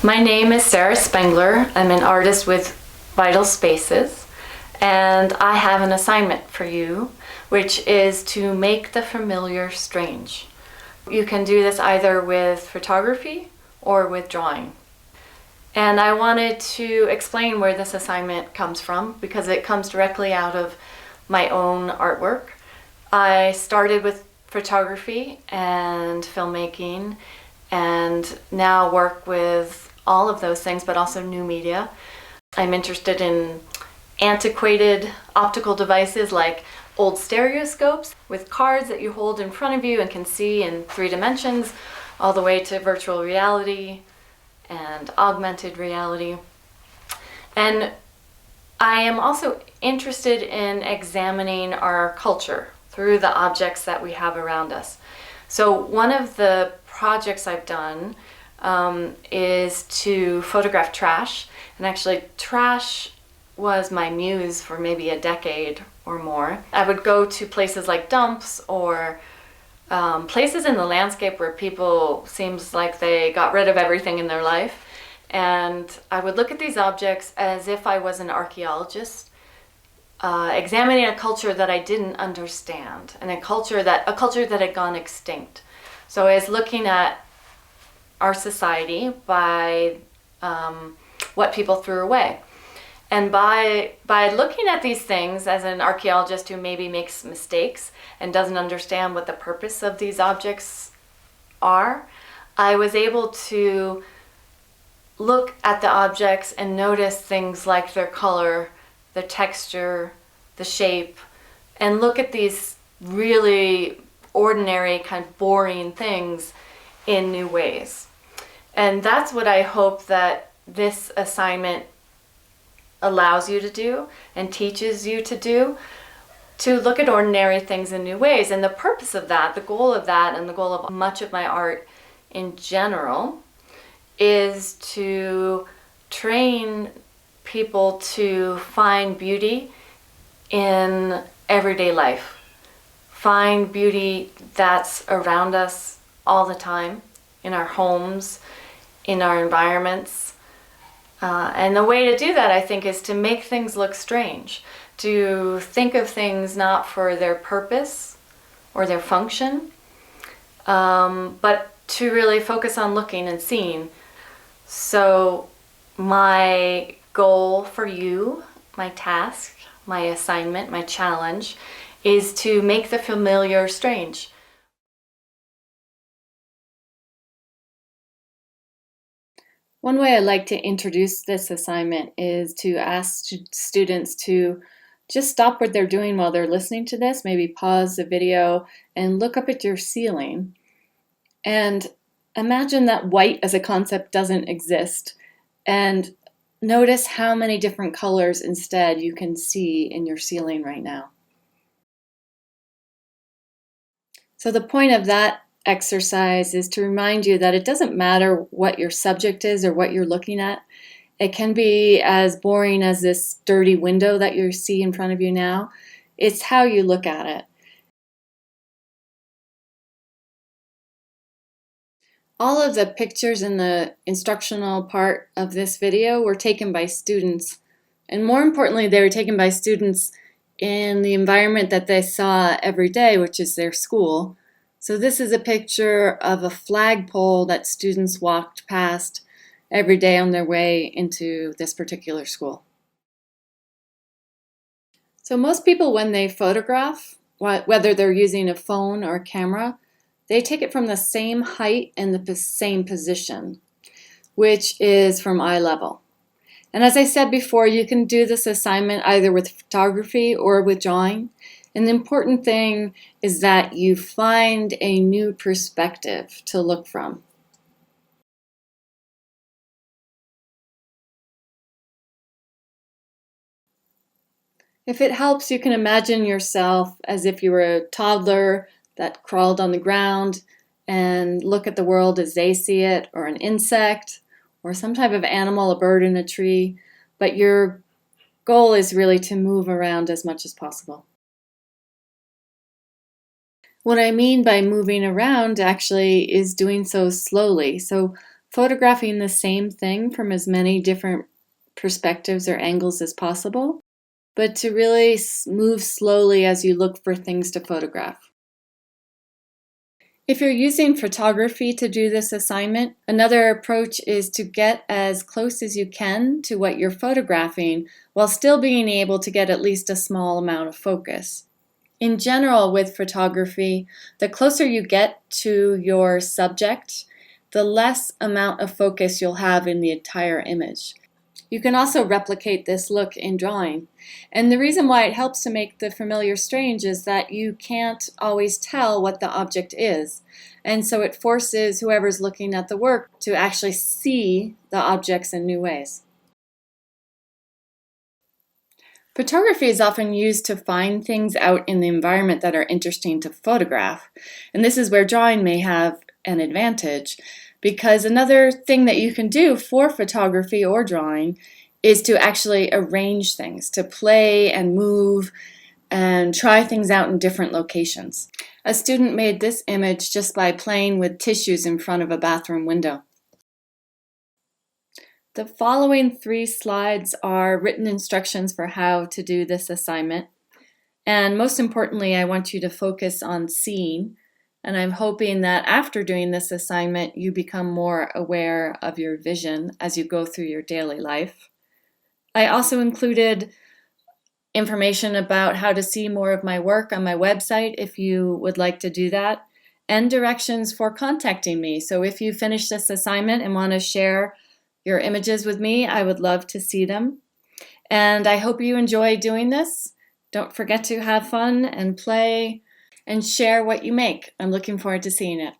My name is Sarah Spengler. I'm an artist with Vital Spaces, and I have an assignment for you, which is to make the familiar strange. You can do this either with photography or with drawing. And I wanted to explain where this assignment comes from because it comes directly out of my own artwork. I started with photography and filmmaking and now work with all of those things, but also new media. I'm interested in antiquated optical devices like old stereoscopes with cards that you hold in front of you and can see in 3 dimensions, all the way to virtual reality and augmented reality. And I am also interested in examining our culture through the objects that we have around us. So one of the projects I've done is to photograph trash. And actually, trash was my muse for maybe a decade or more. I would go to places like dumps or places in the landscape where people seems like they got rid of everything in their life. And I would look at these objects as if I was an archaeologist, examining a culture that I didn't understand, and a culture that had gone extinct. So I was looking at our society by what people threw away. And by looking at these things as an archaeologist who maybe makes mistakes and doesn't understand what the purpose of these objects are, I was able to look at the objects and notice things like their color, the texture, the shape, and look at these really ordinary, kind of boring things in new ways. And that's what I hope that this assignment allows you to do and teaches you to do, to look at ordinary things in new ways. And the purpose of that, the goal of that, and the goal of much of my art in general is to train people to find beauty in everyday life. Find beauty that's around us all the time, in our homes, in our environments. And the way to do that, I think, is to make things look strange, to think of things not for their purpose or their function, but to really focus on looking and seeing. So my goal for you, my task, my assignment, my challenge, is to make the familiar strange. One way I like to introduce this assignment is to ask students to just stop what they're doing while they're listening to this, maybe pause the video and look up at your ceiling and imagine that white as a concept doesn't exist, and notice how many different colors instead you can see in your ceiling right now. So the point of that exercise is to remind you that it doesn't matter what your subject is or what you're looking at. It can be as boring as this dirty window that you see in front of you now. It's how you look at it. All of the pictures in the instructional part of this video were taken by students, and more importantly, they were taken by students in the environment that they saw every day, which is their school. So this is a picture of a flagpole that students walked past every day on their way into this particular school. So most people, when they photograph, whether they're using a phone or a camera, they take it from the same height and the same position, which is from eye level. And as I said before, you can do this assignment either with photography or with drawing. And the important thing is that you find a new perspective to look from. If it helps, you can imagine yourself as if you were a toddler that crawled on the ground and look at the world as they see it, or an insect, or some type of animal, a bird in a tree. But your goal is really to move around as much as possible. What I mean by moving around actually is doing so slowly. So photographing the same thing from as many different perspectives or angles as possible, but to really move slowly as you look for things to photograph. If you're using photography to do this assignment, another approach is to get as close as you can to what you're photographing while still being able to get at least a small amount of focus. In general, with photography, the closer you get to your subject, the less amount of focus you'll have in the entire image. You can also replicate this look in drawing. And the reason why it helps to make the familiar strange is that you can't always tell what the object is. And so it forces whoever's looking at the work to actually see the objects in new ways. Photography is often used to find things out in the environment that are interesting to photograph. And this is where drawing may have an advantage, because another thing that you can do for photography or drawing is to actually arrange things, to play and move and try things out in different locations. A student made this image just by playing with tissues in front of a bathroom window. The following 3 slides are written instructions for how to do this assignment. And most importantly, I want you to focus on seeing. And I'm hoping that after doing this assignment, you become more aware of your vision as you go through your daily life. I also included information about how to see more of my work on my website if you would like to do that, and directions for contacting me. So if you finish this assignment and want to share your images with me, I would love to see them. And I hope you enjoy doing this. Don't forget to have fun and play and share what you make. I'm looking forward to seeing it.